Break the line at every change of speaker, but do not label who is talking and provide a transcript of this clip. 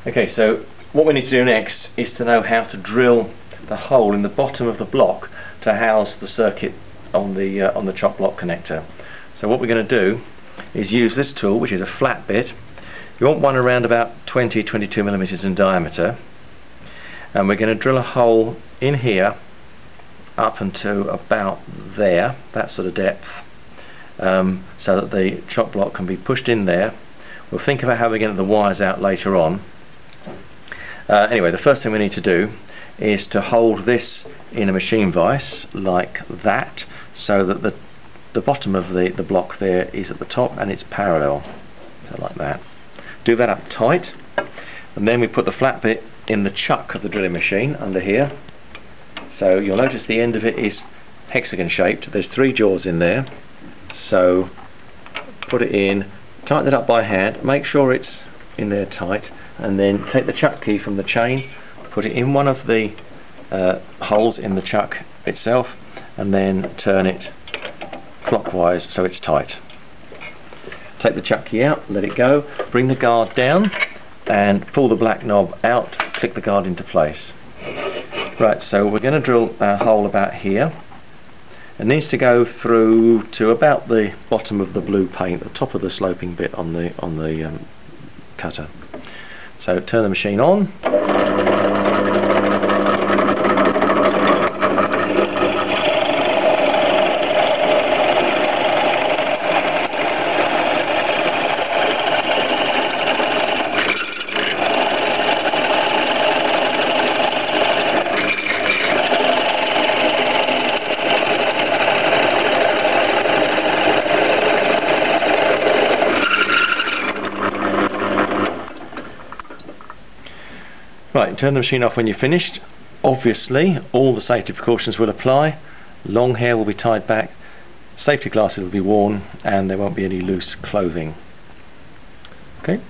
Okay, so what we need to do next is to know how to drill the hole in the bottom of the block to house the circuit on the chock block connector. So what we're going to do is use this tool, which is a flat bit. You want one around about 20-22 millimeters in diameter, and we're going to drill a hole in here up until about there, that sort of depth, so that the chock block can be pushed in there. We'll think about how we're going to get the wires out later on. Anyway, the first thing we need to do is to hold this in a machine vise like that, so that the bottom of the block there is at the top and it's parallel, so like that. Do that up tight, and then we put the flat bit in the chuck of the drilling machine under here. So you'll notice the end of it is hexagon shaped. There's 3 jaws in there, so put it in, tighten it up by hand, make sure it's in there tight, and then take the chuck key from the chain, put it in one of the holes in the chuck itself, and then turn it clockwise so it's tight. Take the chuck key out, let it go, bring the guard down and pull the black knob out, click the guard into place. Right, so we're going to drill a hole about here. It needs to go through to about the bottom of the blue paint, the top of the sloping bit on the cutter. So turn the machine on. Right, turn the machine off when you're finished. Obviously, all the safety precautions will apply. Long hair will be tied back, safety glasses will be worn, and there won't be any loose clothing. Okay.